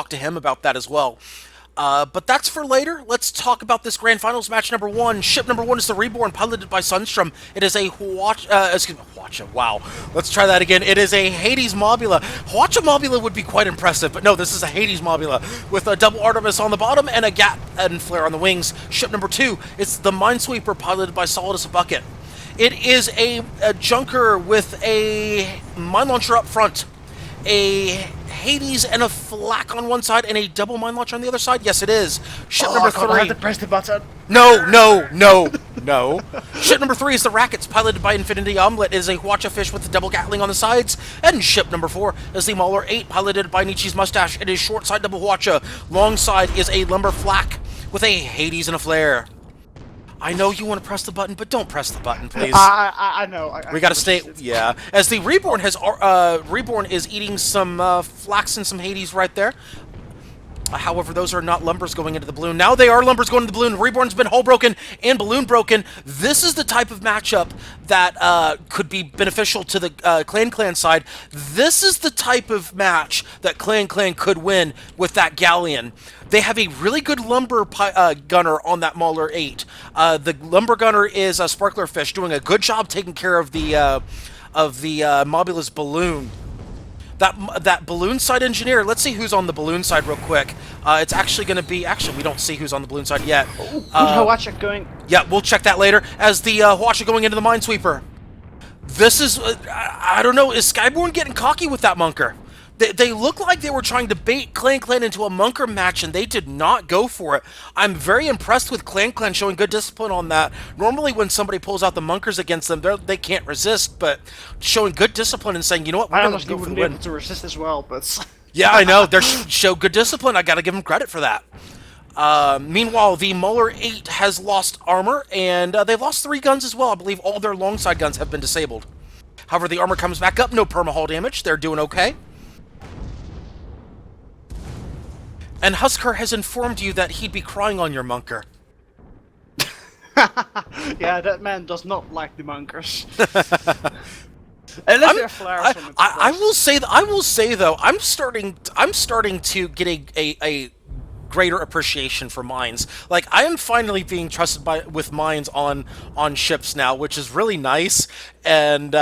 talk to him about that as well. But that's for later. Let's talk about this Grand Finals match number one. Ship number one is the Reborn, piloted by Sunstrom. It is a Hwacha, wow. Let's try that again. It is a Hades Mobula. Hwacha Mobula would be quite impressive, but no, this is a Hades Mobula with a double Artemis on the bottom and a Gat and Flare on the wings. Ship number two, it's the Minesweeper, piloted by Solidus Bucket. It is a Junker with a mine launcher up front, a Hades and a Flak on one side, and a double mine launcher on the other side? Yes, it is. Ship number God, three. I have to press the button. No. Ship number three is the Rackets, piloted by Infinity Omelette. It is a Hwacha Fish with a double Gatling on the sides. And ship number four is the Mauler 8, piloted by Nietzsche's Mustache. It is short side double Hwacha. Long side is a Lumber Flak with a Hades and a Flare. I know you want to press the button, but don't press the button, please. I know. We gotta stay, yeah. As the Reborn has, Reborn is eating some Flax and some Hades right there. However, those are not lumbers going into the balloon. Now they are lumbers going into the balloon. Reborn's been hull broken and balloon broken. This is the type of matchup that could be beneficial to the Clan side. This is the type of match that Clan could win with that Galleon. They have a really good lumber gunner on that Mauler 8. The lumber gunner is a Sparkler Fish, doing a good job taking care of the Mobula's balloon. That balloon side engineer, let's see who's on the balloon side real quick. It's actually going to be, actually we don't see who's on the balloon side yet. Hwacha going. Yeah, we'll check that later. As the Hwacha going into the Minesweeper. This is, I don't know, is Skyborne getting cocky with that Munker? They look like they were trying to bait Clan into a Munker match, and they did not go for it. I'm very impressed with Clan showing good discipline on that. Normally when somebody pulls out the Munkers against them, they can't resist, but showing good discipline and saying, you know what, we're going to go for the win. I able to resist as well, but... Yeah, I know. They show good discipline. I got to give them credit for that. Meanwhile, the Mauler 8 has lost armor, and they've lost 3 guns as well. I believe all their longside guns have been disabled. However, the armor comes back up. No perma-hull damage. They're doing okay. And Huskar has informed you that he'd be crying on your Munker. Yeah, that man does not like the Munkers. Unless they're flares from it, I will say though, I'm starting to get a greater appreciation for mines. Like, I am finally being trusted with mines on ships now, which is really nice. And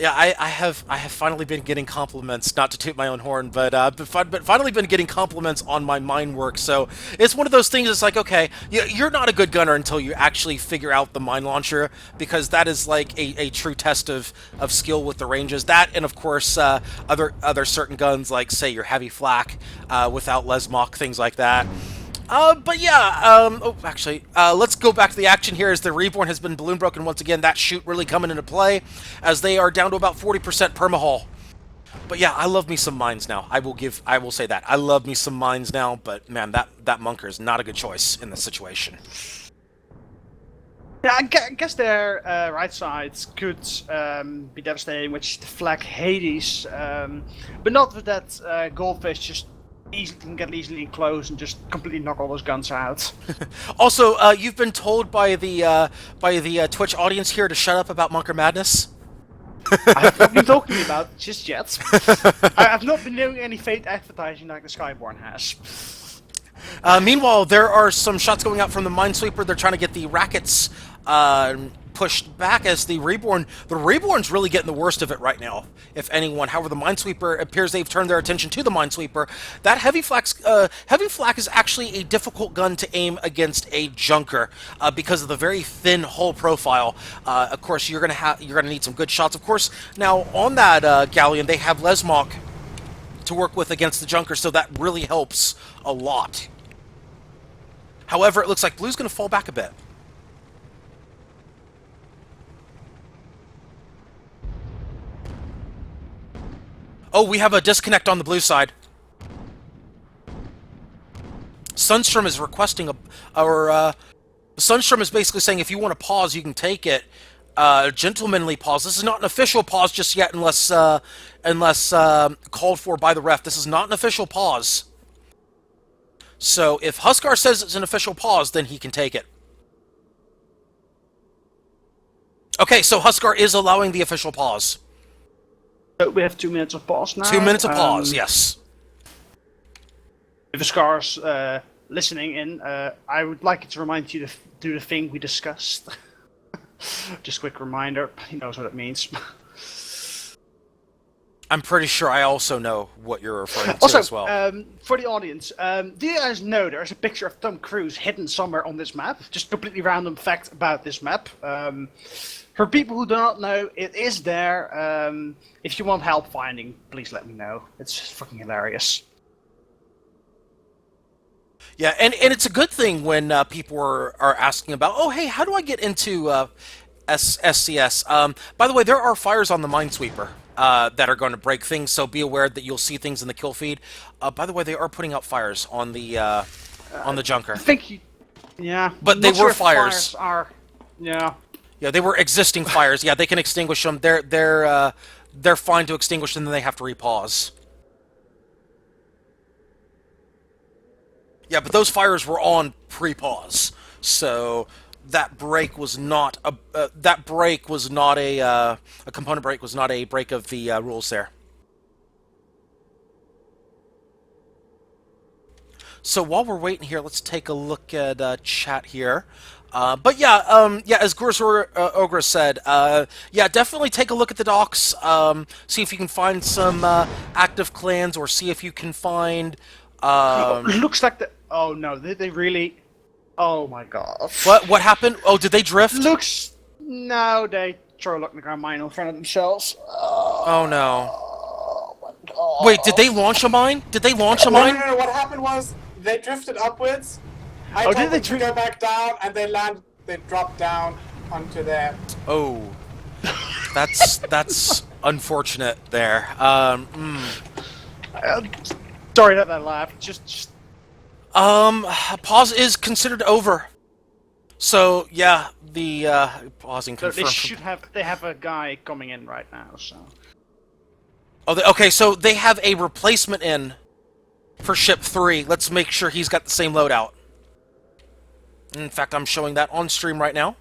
yeah, I have finally been getting compliments, not to toot my own horn, but finally been getting compliments on my mine work. So it's one of those things. It's like, okay, you're not a good gunner until you actually figure out the mine launcher, because that is like a true test of skill with the ranges. That, and of course other certain guns, like say your heavy flak without Lesmok, things like that. But yeah, oh, actually, let's go back to the action here as the Reborn has been balloon broken once again. That shoot really coming into play as they are down to about 40% permahull. But yeah, I love me some mines now. I will say that. I love me some mines now, but man, that Munker is not a good choice in this situation. Yeah, I guess their right sides could be devastating, which the Flak Hades, but not with that Goldfish just can get easily close and just completely knock all those guns out. Also, you've been told by the Twitch audience here to shut up about Munker Madness. I have not been talking about it just yet. I have not been doing any fake advertising like the Skyborne has. Meanwhile, there are some shots going out from the Minesweeper. They're trying to get the Rackets pushed back as the Reborn's really getting the worst of it right now, if anyone. However, the Minesweeper appears they've turned their attention to the Minesweeper. That heavy flak is actually a difficult gun to aim against a Junker because of the very thin hull profile. Of course, you're gonna need some good shots. Of course, now on that Galleon, they have Lesmok to work with against the Junker, so that really helps a lot. However, it looks like Blue's going to fall back a bit. Oh, we have a disconnect on the blue side. Sunstrom is requesting Sunstrom is basically saying if you want to pause, you can take it. Gentlemanly pause. This is not an official pause just yet, unless called for by the ref. This is not an official pause. So if Huskar says it's an official pause, then he can take it. Okay, so Huskar is allowing the official pause. We have 2 minutes of pause now. 2 minutes of pause, yes. If the Scars listening in, I would like to remind you to do the thing we discussed. Just a quick reminder. He knows what it means. I'm pretty sure I also know what you're referring to Also, as well. for the audience, do you guys know there's a picture of Tom Cruise hidden somewhere on this map? Just completely random fact about this map. For people who do not know, it is there. If you want help finding, please let me know. It's fucking hilarious. Yeah, and it's a good thing when people are asking about, oh, hey, how do I get into SCS? By the way, there are fires on the Minesweeper that are going to break things, so be aware that you'll see things in the kill feed. By the way, they are putting out fires on the Junker. I think you... Yeah. But they not sure were if fires. Are... Yeah. Yeah, they were existing fires. Yeah, they can extinguish them. They're fine to extinguish them, then they have to repause. Yeah, but those fires were on pre-pause, so that break was not a a component break was not a break of the rules there. So while we're waiting here, let's take a look at chat here. But yeah, as Ogre said, yeah, definitely take a look at the docks. See if you can find some active clans, or see if you can find. Looks like the... Oh no, did they really... Oh my god. What happened? Oh, did they drift? Looks... No, they throw a underground mine in front of themselves. Oh no. Oh my god. Wait, did they launch a mine? Did they launch a mine? No. What happened was they drifted upwards. I Oh, told did they them to go back down, and they dropped down onto there. Oh. That's unfortunate there. Sorry that I laughed. Just... Pause is considered over. So yeah, the pausing They confirmed. should have... They have a guy coming in right now, so... Oh, okay, so they have a replacement in for ship 3. Let's make sure he's got the same loadout. In fact, I'm showing that on stream right now.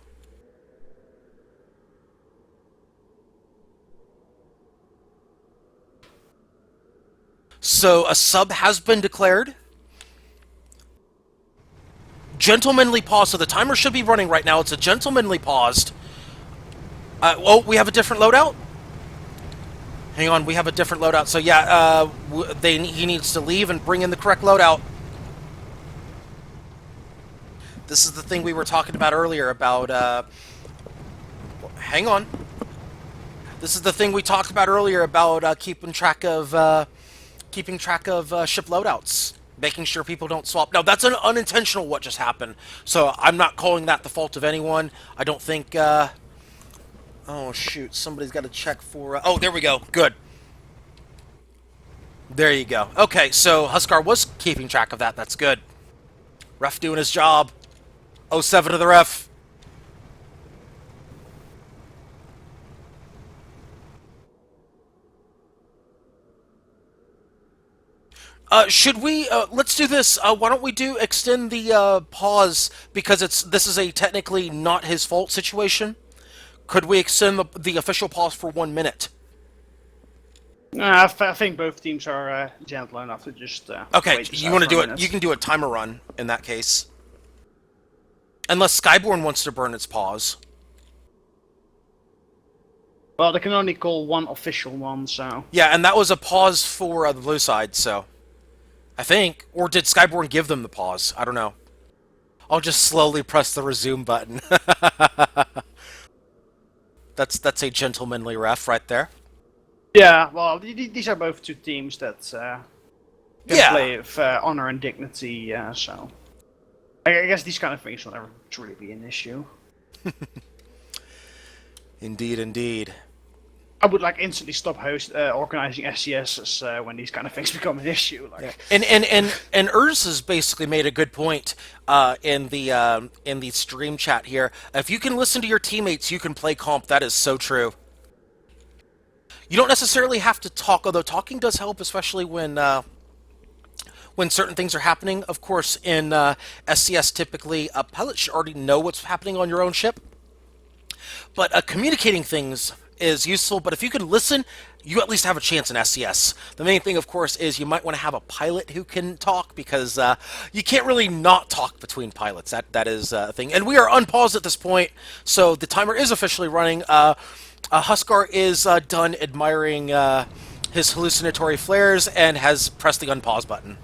So a sub has been declared. Gentlemanly pause. So the timer should be running right now. It's a gentlemanly paused. Oh, we have a different loadout? Hang on, we have a different loadout. So yeah, he needs to leave and bring in the correct loadout. This is the thing we were talking about earlier about, hang on. This is the thing we talked about earlier about keeping track of ship loadouts. Making sure people don't swap. Now, that's an unintentional what just happened. So I'm not calling that the fault of anyone. I don't think, oh, shoot. Somebody's got to check for... oh, there we go. Good. There you go. Okay, so Huskar was keeping track of that. That's good. Ref doing his job. 07 to the ref. Should we, let's do this. Why don't we extend the, pause, because this is a technically not his fault situation. Could we extend the official pause for 1 minute? I think both teams are gentle enough to just. Okay, wait this you out want to for do a it? minute. You can do a timer run in that case. Unless Skyborne wants to burn its pause. Well, they can only call one official one, so. Yeah, and that was a pause for the blue side, so. I think. Or did Skyborne give them the pause? I don't know. I'll just slowly press the resume button. That's a gentlemanly ref right there. Yeah, well, these are both two teams that can Yeah. play with honor and dignity, so. I guess these kind of things will never truly be an issue. Indeed, indeed. I would like instantly stop organizing SCSs when these kind of things become an issue. Like, And Urs has basically made a good point in the stream chat here. If you can listen to your teammates, you can play comp. That is so true. You don't necessarily have to talk, although talking does help, especially when certain things are happening. Of course, in SCS, typically, pilots should already know what's happening on your own ship. But communicating things is useful, but if you can listen, you at least have a chance in SCS. The main thing, of course, is you might want to have a pilot who can talk, because you can't really not talk between pilots. That is a thing. And we are unpaused at this point, so the timer is officially running. Huskar is done admiring his hallucinatory flares and has pressed the unpause button.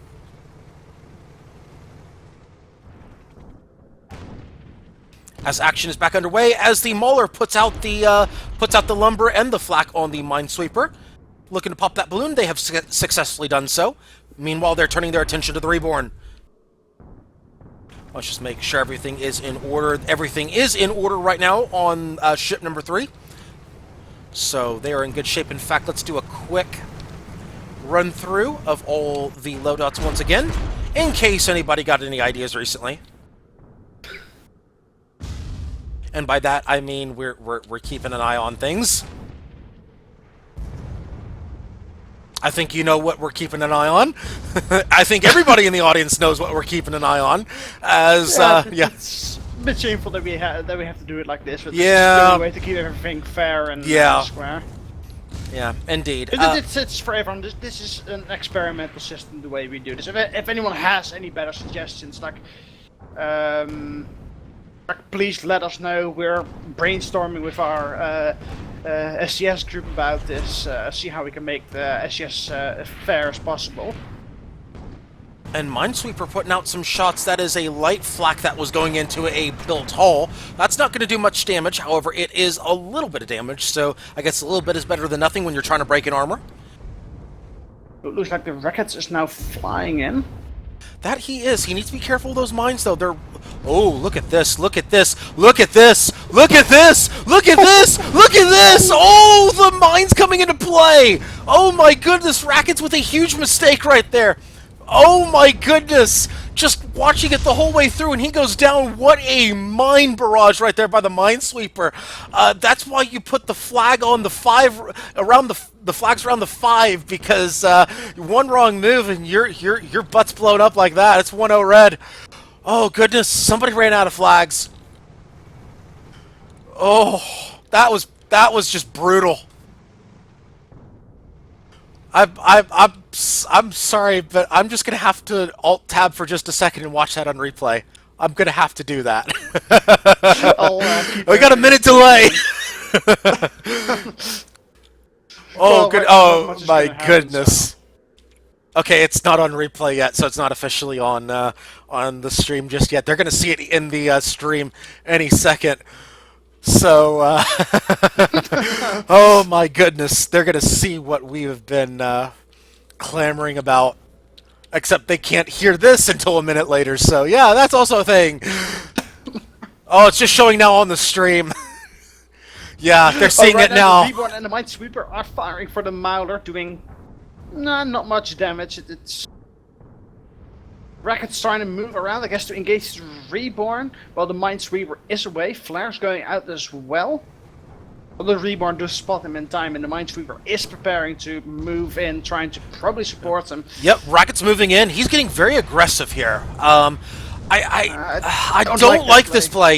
As action is back underway, as the Mauler puts out the lumber and the flak on the Minesweeper, looking to pop that balloon. They have successfully done so. Meanwhile, they're turning their attention to the Reborn. Let's just make sure everything is in order. Everything is in order right now on ship number 3. So they are in good shape. In fact, let's do a quick run through of all the loadouts once again, in case anybody got any ideas recently. And by that, I mean we're keeping an eye on things. I think you know what we're keeping an eye on. I think everybody in the audience knows what we're keeping an eye on. As yeah. It's a bit shameful that we have to do it like this. But Yeah. This is the only way to keep everything fair and square. Yeah, indeed. It's for everyone. This is an experimental system. The way we do this. If anyone has any better suggestions, like please let us know. We're brainstorming with our SCS group about this. See how we can make the SCS fair as possible. And Minesweeper putting out some shots. That is a light flak that was going into a built hull. That's not going to do much damage. However, it is a little bit of damage. So I guess a little bit is better than nothing when you're trying to break in armor. It looks like the Rockets is now flying in. That he is. He needs to be careful of those mines, though. They're... Oh, look at this. Look at this. Look at this. Look at this. Look at this. Look at this. Oh, the mines coming into play. Oh, my goodness. Rackets with a huge mistake right there. Oh, my goodness. Just watching it the whole way through, and he goes down. What a mine barrage right there by the Minesweeper. That's why you put the flag on the 5 around the flags around the 5, because one wrong move and your butt's blown up like that. It's 1-0 red. Oh goodness, somebody ran out of flags. Oh, that was just brutal. I'm sorry, but I'm just gonna have to alt tab for just a second and watch that on replay. I'm gonna have to do that. We got a minute delay. Oh, good. Oh my goodness. Okay, it's not on replay yet, so it's not officially on the stream just yet. They're gonna see it in the stream any second. So, oh my goodness, they're gonna see what we have been clamoring about. Except they can't hear this until a minute later. So yeah, that's also a thing. Oh, it's just showing now on the stream. Yeah, they're seeing it now. The Reborn and the Minesweeper are firing for the Mauler, doing not much damage. It's Racket's trying to move around, I guess, to engage the Reborn, while the Minesweeper is away. Flare's going out as well. Well, the Reborn does spot him in time, and the Minesweeper is preparing to move in, trying to probably support him. Yep, Racket's moving in. He's getting very aggressive here. I don't like this play.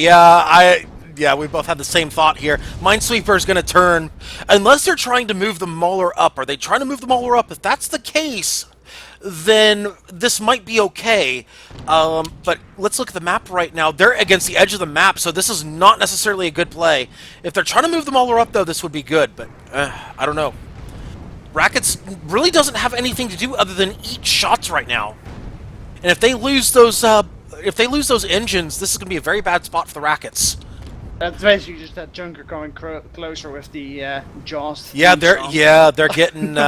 Yeah, we both had the same thought here. Minesweeper is going to turn, unless they're trying to move the Mauler up. Are they trying to move the Mauler up? If that's the case, then this might be okay. But let's look at the map right now. They're against the edge of the map, so this is not necessarily a good play. If they're trying to move the Mauler up, though, this would be good, but I don't know. Rackets really doesn't have anything to do other than eat shots right now. And if they lose those engines, this is going to be a very bad spot for the Rackets. That's basically just that Junker going closer with the Jaws. Yeah, they're getting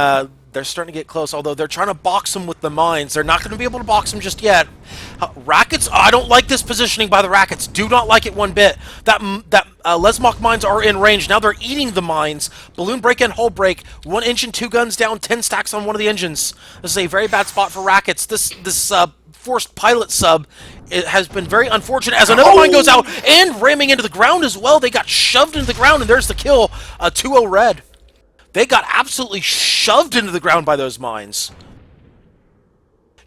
they're starting to get close. Although they're trying to box them with the mines, they're not going to be able to box them just yet. Rackets, I don't like this positioning by the Rackets. Do not like it one bit. That Lesmok mines are in range now. They're eating the mines. Balloon break and hull break. 1 engine, 2 guns down, 10 stacks on one of the engines. This is a very bad spot for Rackets. This forced pilot sub, it has been very unfortunate as another mine goes out and ramming into the ground as well. They got shoved into the ground, and there's the kill. 2-0 red. They got absolutely shoved into the ground by those mines.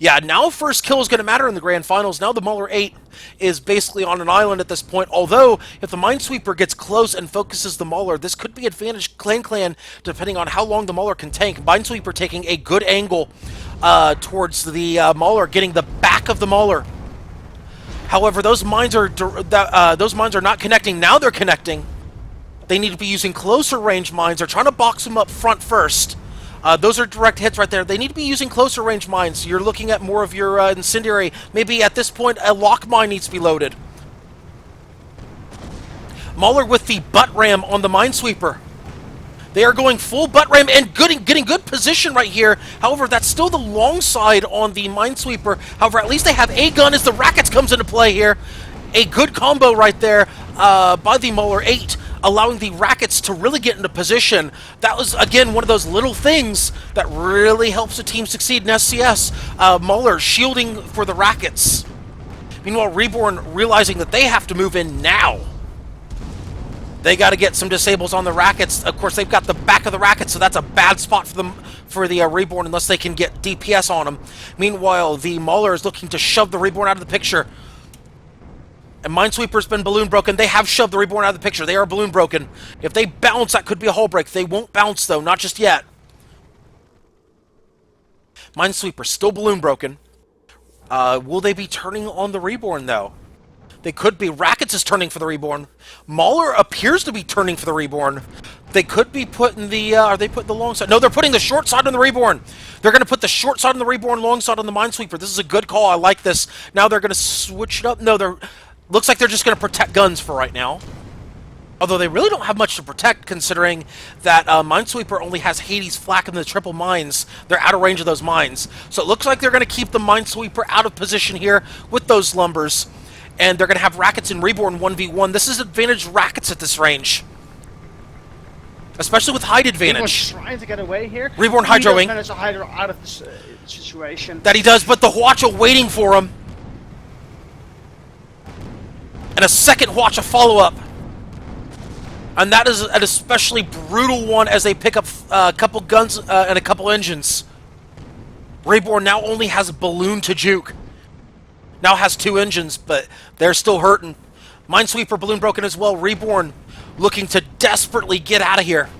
Yeah, now first kill is going to matter in the Grand Finals. Now the Mauler 8 is basically on an island at this point, although if the Minesweeper gets close and focuses the Mauler, this could be advantage Clan depending on how long the Mauler can tank. Minesweeper taking a good angle towards the Mauler, getting the back of the Mauler. However, those mines are not connecting. Now they're connecting. They need to be using closer range mines. They're trying to box them up front first. Those are direct hits right there. They need to be using closer range mines. You're looking at more of your incendiary. Maybe at this point, a lock mine needs to be loaded. Mauler with the butt ram on the Minesweeper. They are going full butt ram and getting good position right here. However, that's still the long side on the Minesweeper. However, at least they have a gun as the Rackets comes into play here. A good combo right there by the Mauler 8. Allowing the Rackets to really get into position. That was, again, one of those little things that really helps a team succeed in SCS. Mauler shielding for the Rackets. Meanwhile, Reborn realizing that they have to move in now. They got to get some disables on the Rackets. Of course, they've got the back of the Rackets, so that's a bad spot for them, for the Reborn, unless they can get DPS on them. Meanwhile, the Mauler is looking to shove the Reborn out of the picture. And Minesweeper's been balloon broken. They have shoved the Reborn out of the picture. They are balloon broken. If they bounce, that could be a hull break. They won't bounce, though. Not just yet. Minesweeper still balloon broken. Will they be turning on the Reborn, though? They could be. Rackets is turning for the Reborn. Mauler appears to be turning for the Reborn. They could be putting the... are they putting the long side? No, they're putting the short side on the Reborn. They're going to put the short side on the Reborn, long side on the Minesweeper. This is a good call. I like this. Now they're going to switch it up. No, they're... Looks like they're just going to protect guns for right now. Although they really don't have much to protect, considering that Minesweeper only has Hades flak in the triple mines. They're out of range of those mines. So it looks like they're going to keep the Minesweeper out of position here with those lumbers. And they're going to have Rackets and Reborn 1v1. This is advantage Rackets at this range. Especially with height advantage. Reborn's trying to get away here. Reborn hydroing. He does manage to hydro out of this situation. That he does, but the Hwacha waiting for him. And a second Hwacha follow-up. And that is an especially brutal one as they pick up a couple guns and a couple engines. Reborn now only has a balloon to juke. Now has 2 engines, but they're still hurting. Minesweeper balloon broken as well. Reborn looking to desperately get out of here.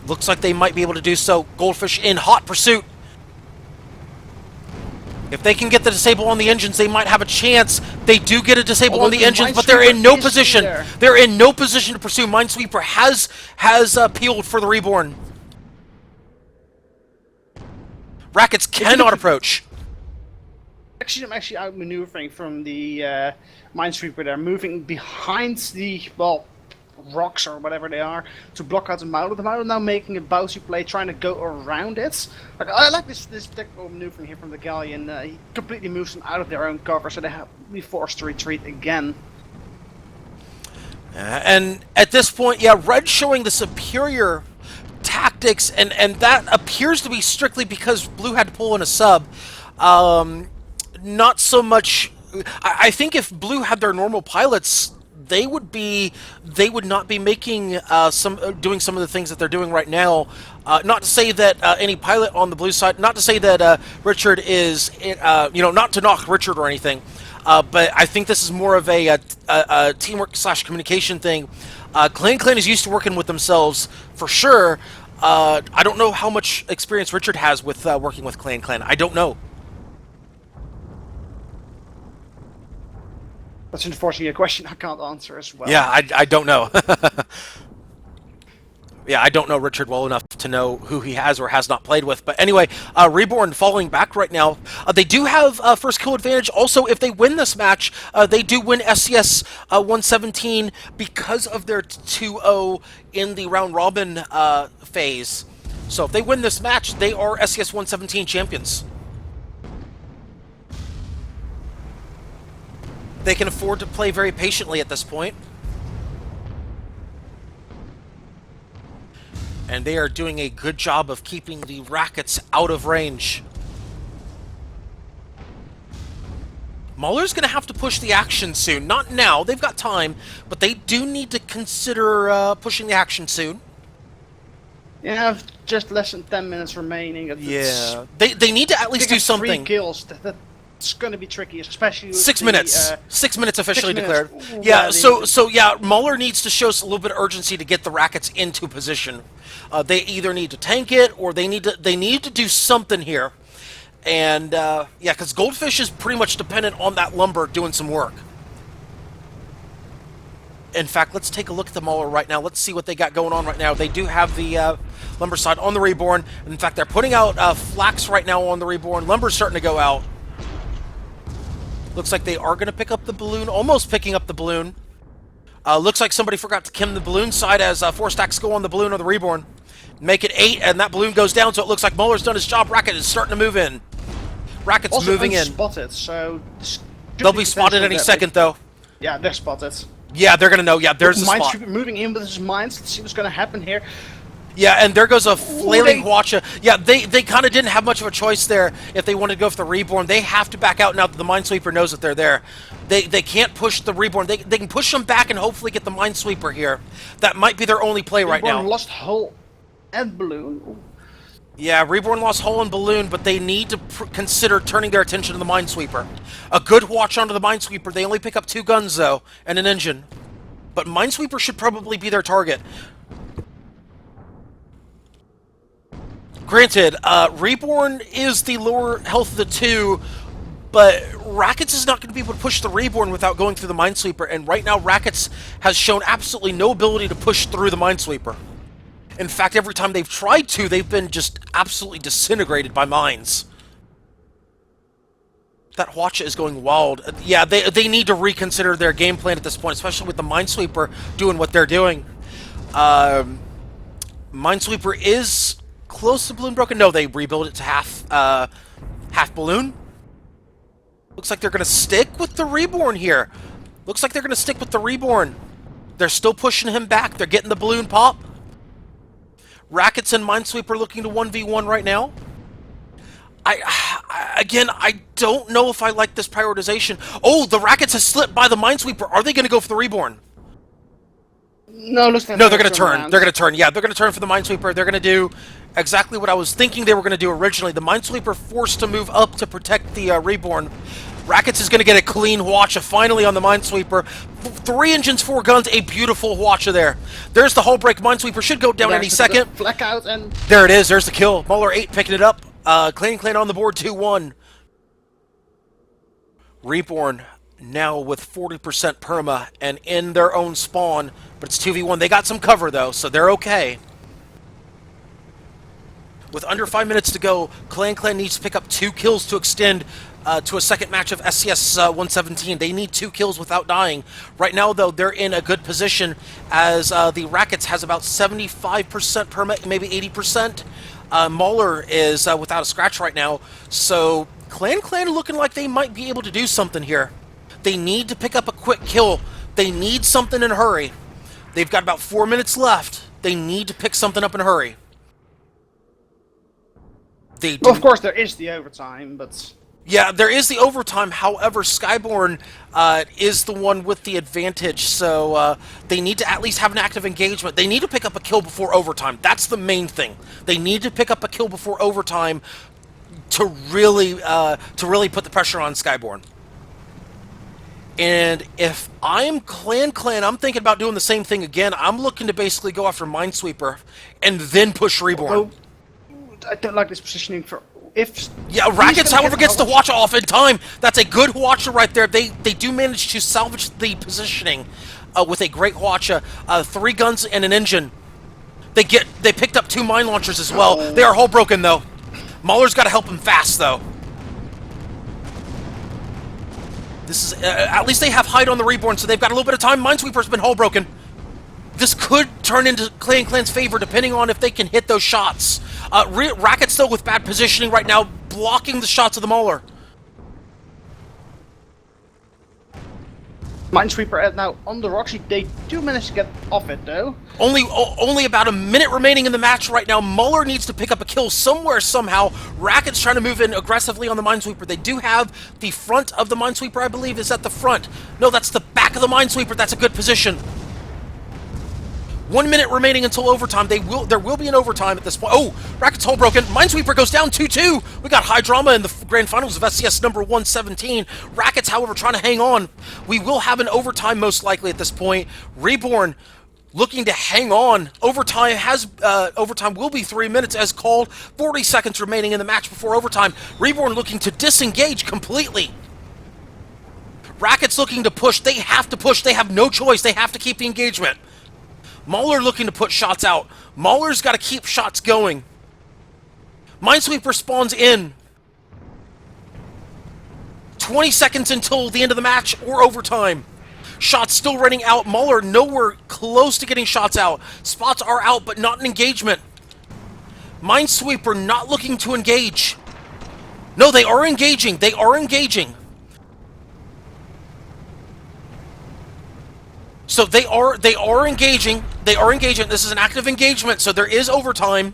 Looks like they might be able to do so. Goldfish in hot pursuit. If they can get the disable on the engines, they might have a chance. They do get a disable on the engines, but they're in no position. They're in no position to pursue. Minesweeper has peeled for the Reborn. Rackets cannot approach. Actually, I'm actually outmaneuvering from the Minesweeper. They're moving behind the, well, rocks or whatever they are to block out the Mauler. The Mauler now making a bouncy play, trying to go around it. Like, I like this technical maneuvering here from the Galleon. He completely moves them out of their own cover, so they have to be forced to retreat again. And at this point, yeah, Red showing the superior tactics, and that appears to be strictly because Blue had to pull in a sub. Not so much. I think if Blue had their normal pilots, they would not be making doing some of the things that they're doing right now. Not to say that any pilot on the Blue side, not to say that Richard is, not to knock Richard or anything, but I think this is more of a teamwork / communication thing. Clan is used to working with themselves for sure. I don't know how much experience Richard has with working with Clan. I don't know. That's unfortunately a question I can't answer as well. Yeah, I don't know. Yeah, I don't know Richard well enough to know who he has or has not played with. But anyway, Reborn falling back right now. They do have first kill advantage. Also, if they win this match, they do win SCS 117 because of their 2-0 in the round robin phase. So if they win this match, they are SCS 117 champions. They can afford to play very patiently at this point. And they are doing a good job of keeping the Rackets out of range. Mauler's going to have to push the action soon. Not now, they've got time, but they do need to consider pushing the action soon. You have just less than 10 minutes remaining. Yeah, they need to at least do something. 3 kills. That's going to be tricky, especially with 6 minutes. 6 minutes officially 6 minutes. declared. Ooh, Yeah. yeah, So yeah, Muller needs to show us a little bit of urgency to get the Rackets into position. They either need to tank it or they need to do something here. And yeah, because Goldfish is pretty much dependent on that lumber doing some work. In fact, let's take a look at the Mauler right now. Let's see what they got going on right now. They do have the lumber side on the Reborn. In fact, they're putting out flax right now on the Reborn. Lumber's starting to go out. Looks like they are going to pick up the balloon. Almost picking up the balloon. Looks like somebody forgot to kim the balloon side as 4 stacks go on the balloon or the Reborn. Make it 8, and that balloon goes down, so it looks like Muller's done his job. Racket is starting to move in. Racket's also moving in. Spotted, so They'll be spotted any second, though. Yeah, they're spotted. Yeah, they're gonna know. Yeah, there's a spot. Minesweeper moving in with his mines. Let's see what's gonna happen here. Yeah, and there goes a flailing Ooh, Hwacha. Yeah, they kind of didn't have much of a choice there if they wanted to go for the Reborn. They have to back out now that the Minesweeper knows that they're there. They can't push the Reborn. They can push them back and hopefully get the Minesweeper here. That might be their only play right now. Lost hull and balloon. Ooh. Yeah, Reborn lost hull and balloon, but they need to consider turning their attention to the Minesweeper. A good watch onto the Minesweeper. They only pick up 2 guns, though, and an engine. But Minesweeper should probably be their target. Granted, Reborn is the lower health of the 2, but Rackets is not going to be able to push the Reborn without going through the Minesweeper, and right now Rackets has shown absolutely no ability to push through the Minesweeper. In fact, every time they've tried to, they've been just absolutely disintegrated by mines. That Hwacha is going wild. Yeah, they need to reconsider their game plan at this point, especially with the Minesweeper doing what they're doing. Minesweeper is close to balloon broken. No, they rebuild it to half balloon. Looks like they're going to stick with the Reborn here. Looks like they're going to stick with the Reborn. They're still pushing him back. They're getting the balloon pop. Rackets and Minesweeper looking to 1v1 right now. I don't know if I like this prioritization. Oh, the Rackets has slipped by the Minesweeper. Are they going to go for the Reborn? No, looks like No, they're going to turn. around. They're going to turn. Yeah, they're going to turn for the Minesweeper. They're going to do exactly what I was thinking they were going to do originally. The Minesweeper forced to move up to protect the Reborn. Rackets is going to get a clean Hwacha finally on the Minesweeper. 3 engines, 4 guns, a beautiful Hwacha there. There's the hull break. Minesweeper should go down any second. Fleck out and There it is. There's the kill. Muller 8 picking it up. Clan on the board 2-1. Reborn now with 40% perma and in their own spawn, but it's 2v1. They got some cover though, so they're okay. With under 5 minutes to go, Clan needs to pick up 2 kills to extend to a second match of SCS 117. They need 2 kills without dying. Right now, though, they're in a good position as the Rackets has about 75% perma, maybe 80%. Muller is without a scratch right now, so Clan looking like they might be able to do something here. They need to pick up a quick kill. They need something in a hurry. They've got about 4 minutes left. They need to pick something up in a hurry. They do. well, of course there is the overtime, but Yeah, there is the overtime. However, Skyborne is the one with the advantage, so they need to at least have an active engagement. They need to pick up a kill before overtime. That's the main thing. They need to pick up a kill before overtime to really put the pressure on Skyborne. And if I'm Clan, I'm thinking about doing the same thing again. I'm looking to basically go after Minesweeper and then push Reborn. oh, I don't like this positioning for if. Yeah, Rackets, gonna however, get gets the Hwacha. Hwacha off in time. That's a good Hwacha right there. They do manage to salvage the positioning with a great Hwacha. 3 guns and an engine. They picked up 2 mine launchers as well. They are hull broken though. Muller's got to help him fast though. This is at least they have hide on the Reborn, so they've got a little bit of time. Minesweeper's been hull broken. This could turn into Clan's favor depending on if they can hit those shots. Racket's still with bad positioning right now, blocking the shots of the Mauler. Minesweeper now on the Roxy. They do manage to get off it though. Only about a minute remaining in the match right now. Muller needs to pick up a kill somewhere, somehow. Racket's trying to move in aggressively on the Minesweeper. They do have the front of the Minesweeper, I believe, is at the front. No, that's the back of the Minesweeper. That's a good position. 1 minute remaining until overtime. There will be an overtime at this point. Oh, Racket's hull broken. Minesweeper goes down 2-2. We got high drama in the grand finals of SCS number 117. Rackets, however, trying to hang on. We will have an overtime most likely at this point. Reborn looking to hang on. Overtime will be 3 minutes as called. 40 seconds remaining in the match before overtime. Reborn looking to disengage completely. Rackets looking to push. They have to push. They have no choice. They have to keep the engagement. Mauler looking to put shots out. Mauler's got to keep shots going. Minesweeper spawns in. 20 seconds until the end of the match or overtime. Shots still running out. Mauler nowhere close to getting shots out. Spots are out, but not an engagement. Minesweeper not looking to engage. No, they are engaging. They are engaging. So they are engaging. They are engaging. This is an active engagement, so there is overtime.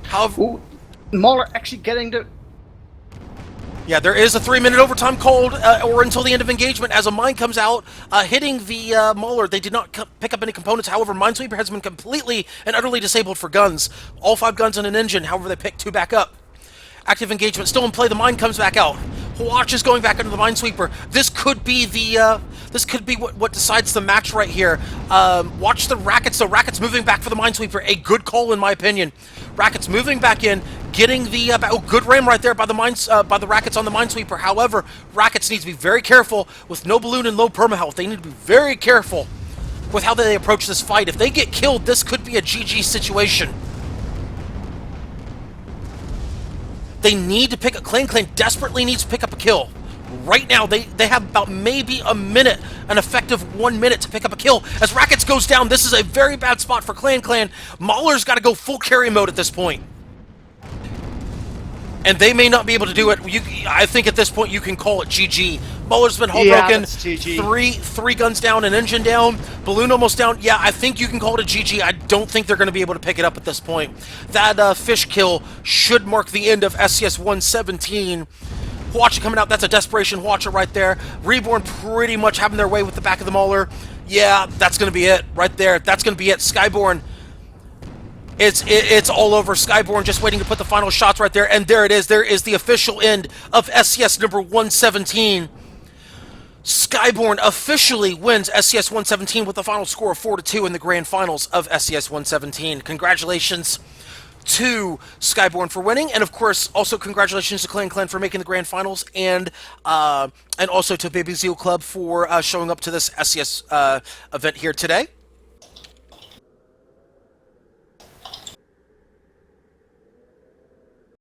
However, Ooh, Mauler actually getting the... yeah, there is a 3-minute overtime called, or until the end of engagement, as a mine comes out, hitting the Mauler. They did not pick up any components. However, Minesweeper has been completely and utterly disabled for guns. All 5 guns and an engine. However, they picked 2 back up. Active engagement still in play. The mine comes back out. Watch is going back into the Minesweeper. This could be the what decides the match right here. Watch the Rackets. So Rackets moving back for the Minesweeper. A good call in my opinion. Rackets moving back in, getting the good ram right there by the Rackets on the Minesweeper. However, Rackets needs to be very careful with no balloon and low permahealth. They need to be very careful with how they approach this fight. If they get killed, this could be a GG situation. They need to pick up... Clan desperately needs to pick up a kill. Right now, they have about maybe a minute, an effective 1 minute to pick up a kill. As Rackets goes down, this is a very bad spot for Clan. Mauler's got to go full carry mode at this point. And they may not be able to do it. I think at this point you can call it GG. Mauler's been hull broken. That's GG. Three guns down, an engine down, balloon almost down. Yeah, I think you can call it a GG. I don't think they're going to be able to pick it up at this point. That fish kill should mark the end of SCS 117. Watcher coming out. That's a desperation Watcher right there. Reborn pretty much having their way with the back of the Mauler. Yeah, that's going to be it right there. That's going to be it. Skyborne. It's all over. Skyborne just waiting to put the final shots right there. And there it is. There is the official end of SCS number 117. Skyborne officially wins SCS 117 with a final score of 4-2 in the grand finals of SCS 117. Congratulations to Skyborne for winning, and of course, also congratulations to Clan for making the grand finals, and also to Baby Zeal Club for showing up to this SCS event here today.